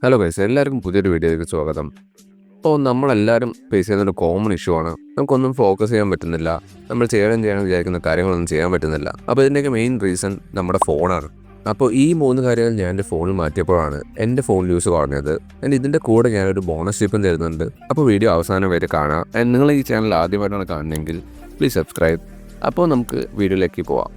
Hello guys, എല്ലാവർക്കും പുതിയൊരു വീഡിയോയിലേക്ക് സ്വാഗതം. അപ്പോൾ നമ്മളെല്ലാവരും ഫേസ് ചെയ്യുന്നൊരു കോമൺ ഇഷ്യൂ ആണ്. നമുക്കൊന്നും ഫോക്കസ് ചെയ്യാൻ പറ്റുന്നില്ല. നമ്മൾ ചെയ്യാൻ വിചാരിക്കുന്ന കാര്യങ്ങളൊന്നും ചെയ്യാൻ പറ്റുന്നില്ല. അപ്പോൾ ഇതിൻ്റെയൊക്കെ മെയിൻ റീസൺ നമ്മുടെ ഫോണാണ്. അപ്പോൾ ഈ 3 കാര്യങ്ങൾ ഞാൻ എൻ്റെ ഫോണിൽ മാറ്റിയപ്പോഴാണ് എൻ്റെ ഫോൺ യൂസ് കുറഞ്ഞത്. ഇതിൻ്റെ കൂടെ ഞാനൊരു ബോണസ് ടിപ്പും തരുന്നുണ്ട്. അപ്പോൾ വീഡിയോ അവസാനം വരെ കാണാം. നിങ്ങൾ ഈ ചാനൽ ആദ്യമായിട്ടാണ് കാണുന്നതെങ്കിൽ പ്ലീസ് സബ്സ്ക്രൈബ്. അപ്പോൾ നമുക്ക് വീഡിയോയിലേക്ക് പോവാം.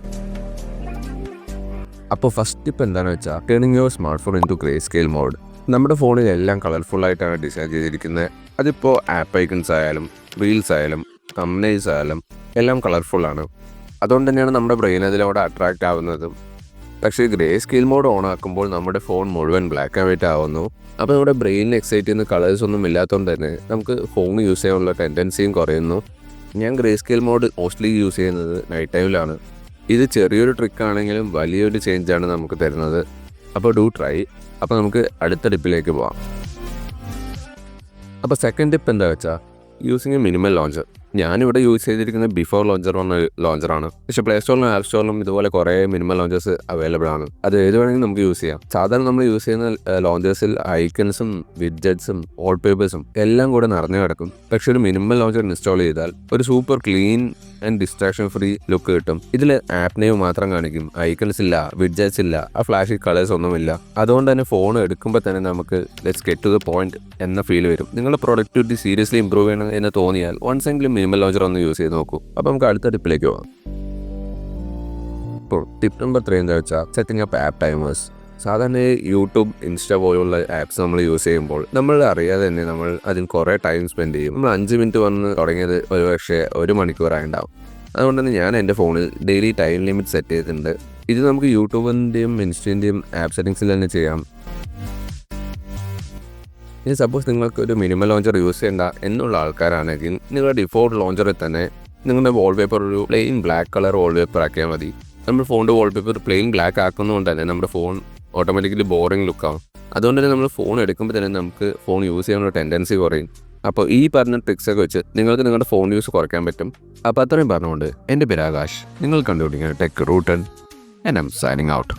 അപ്പോൾ ഫസ്റ്റ് ടിപ്പ് എന്താണെന്ന് വെച്ചാൽ turning your smart phone into grey scale mode. നമ്മുടെ ഫോണിൽ എല്ലാം കളർഫുള്ളായിട്ടാണ് ഡിസൈൻ ചെയ്തിരിക്കുന്നത്. അതിപ്പോൾ ആപ്പ് ഐക്കൺസ് ആയാലും റീൽസ് ആയാലും തംബ്നെയിൽസ് ആയാലും എല്ലാം കളർഫുള്ളാണ്. അതുകൊണ്ട് തന്നെയാണ് നമ്മുടെ ബ്രെയിൻ അതിലൂടെ അട്രാക്റ്റ് ആവുന്നതും. പക്ഷേ ഗ്രേ സ്കെയിൽ മോഡ് ഓൺ ആക്കുമ്പോൾ നമ്മുടെ ഫോൺ മുഴുവൻ ബ്ലാക്ക് ആൻഡ് വൈറ്റ് ആവുന്നു. അപ്പോൾ നമ്മുടെ ബ്രെയിനിൽ എക്സൈറ്റ് ചെയ്യുന്ന കളേഴ്സ് ഒന്നും ഇല്ലാത്തതുകൊണ്ട് തന്നെ നമുക്ക് ഫോൺ യൂസ് ചെയ്യാനുള്ള ടെൻഡൻസിയും കുറയുന്നു. ഞാൻ grey scale mode mostly use ചെയ്യുന്നത് നൈറ്റ് ടൈമിലാണ്. ഇത് ചെറിയൊരു ട്രിക്കാണെങ്കിലും വലിയൊരു ചേഞ്ചാണ് നമുക്ക് തരുന്നത്. അപ്പോൾ ഡു ട്രൈ. അപ്പോൾ നമുക്ക് അടുത്ത ടിപ്പിലേക്ക് പോവാം. അപ്പോൾ സെക്കൻഡ് ടിപ്പ് എന്താ വെച്ചാൽ യൂസിങ് എ മിനിമൽ ലോഞ്ചർ. ഞാനിവിടെ യൂസ് ചെയ്തിരിക്കുന്നത് ബിഫോർ ലോഞ്ചർ എന്ന ലോഞ്ചറാണ്. പക്ഷേ പ്ലേ സ്റ്റോറിലും ആപ്പ് സ്റ്റോറിലും ഇതുപോലെ കുറേ മിനിമൽ ലോഞ്ചേഴ്സ് അവൈലബിൾ ആണ്. അത് ഏത് വേണമെങ്കിലും നമുക്ക് യൂസ് ചെയ്യാം. സാധാരണ നമ്മൾ യൂസ് ചെയ്യുന്ന ലോഞ്ചേഴ്സിൽ ഐക്കൺസും വിഡ്ജറ്റ്സും വാൾപേപ്പേഴ്സും എല്ലാം കൂടെ നിറഞ്ഞു കിടക്കും. പക്ഷേ ഒരു മിനിമൽ ലോഞ്ചർ ഇൻസ്റ്റാൾ ചെയ്താൽ ഒരു super clean and distraction free look കിട്ടും. ഇതിൽ ആപ്പ് നെയിം മാത്രം കാണിക്കും. ഐക്കൺസ് ഇല്ല, വിഡ്ജറ്റ്സ് ഇല്ല, ആ ഫ്ലാഷി കളേഴ്സ് ഒന്നുമില്ല. അതുകൊണ്ട് തന്നെ ഫോൺ എടുക്കുമ്പോൾ തന്നെ നമുക്ക് let's get to the point എന്ന ഫീൽ വരും. നിങ്ങളുടെ പ്രൊഡക്ടിവിറ്റി സീരിയസ്ലി ഇംപ്രൂവ് ചെയ്യണം എന്ന് തോന്നിയാൽ വൺസ് എങ്കിലും മിനിമൽ ലോഞ്ചർ ഒന്ന് യൂസ് ചെയ്ത് നോക്കൂ. അപ്പോൾ നമുക്ക് അടുത്ത ടിപ്പിലേക്ക് പോകാം. ഇപ്പോൾ ടിപ്പ് നമ്പർ 3 എന്താ വെച്ചാൽ സെറ്റിംഗ് അപ്പ് ആപ്പ് ടൈമേഴ്സ്. സാധാരണ യൂട്യൂബ്, ഇൻസ്റ്റ പോലുള്ള ആപ്സ് നമ്മൾ യൂസ് ചെയ്യുമ്പോൾ നമ്മൾ അറിയാതെ തന്നെ നമ്മൾ അതിൽ കുറേ ടൈം സ്പെൻഡ് ചെയ്യും. നമ്മൾ 5 മിനിറ്റ് വന്ന് തുടങ്ങിയത് ഒരു പക്ഷേ 1 മണിക്കൂറായിട്ടുണ്ടാവും. അതുകൊണ്ട് തന്നെ ഞാൻ എൻ്റെ ഫോണിൽ ഡെയിലി ടൈം ലിമിറ്റ് സെറ്റ് ചെയ്തിട്ടുണ്ട്. ഇത് നമുക്ക് യൂട്യൂബിൻ്റെയും ഇൻസ്റ്റൻ്റെയും ആപ്പ് സെറ്റിംഗ്സിൽ തന്നെ ചെയ്യാം. ഇനി സപ്പോസ് നിങ്ങൾക്ക് ഒരു മിനിമൽ ലോഞ്ചർ യൂസ് ചെയ്യേണ്ട എന്നുള്ള ആൾക്കാരാണെങ്കിൽ നിങ്ങളുടെ ഡിഫോൾട്ട് ലോഞ്ചറിൽ തന്നെ നിങ്ങളുടെ വാൾപേപ്പർ ഒരു പ്ലെയിൻ ബ്ലാക്ക് കളർ വാൾപേപ്പർ ആക്കിയാൽ മതി. നമ്മൾ ഫോണിൻ്റെ വാൾപേപ്പർ പ്ലെയിൻ ബ്ലാക്ക് ആക്കുന്നതുകൊണ്ട് തന്നെ നമ്മുടെ ഫോൺ ഓട്ടോമാറ്റിക്കലി ബോറിംഗ് ലുക്കാവും. അതുകൊണ്ട് തന്നെ നമ്മൾ ഫോൺ എടുക്കുമ്പോൾ തന്നെ നമുക്ക് ഫോൺ യൂസ് ചെയ്യാനുള്ള ടെൻഡൻസി കുറയും. അപ്പോൾ ഈ പറഞ്ഞ ട്രിക്സൊക്കെ വെച്ച് നിങ്ങൾക്ക് നിങ്ങളുടെ ഫോൺ യൂസ് കുറയ്ക്കാൻ പറ്റും. അപ്പോൾ അത്രയും പറഞ്ഞുകൊണ്ട് എൻ്റെ പേര് ആകാശ്. നിങ്ങൾ കണ്ടുപിടിക്കുന്ന ടെക് റൂട്ടൻ and I am signing out.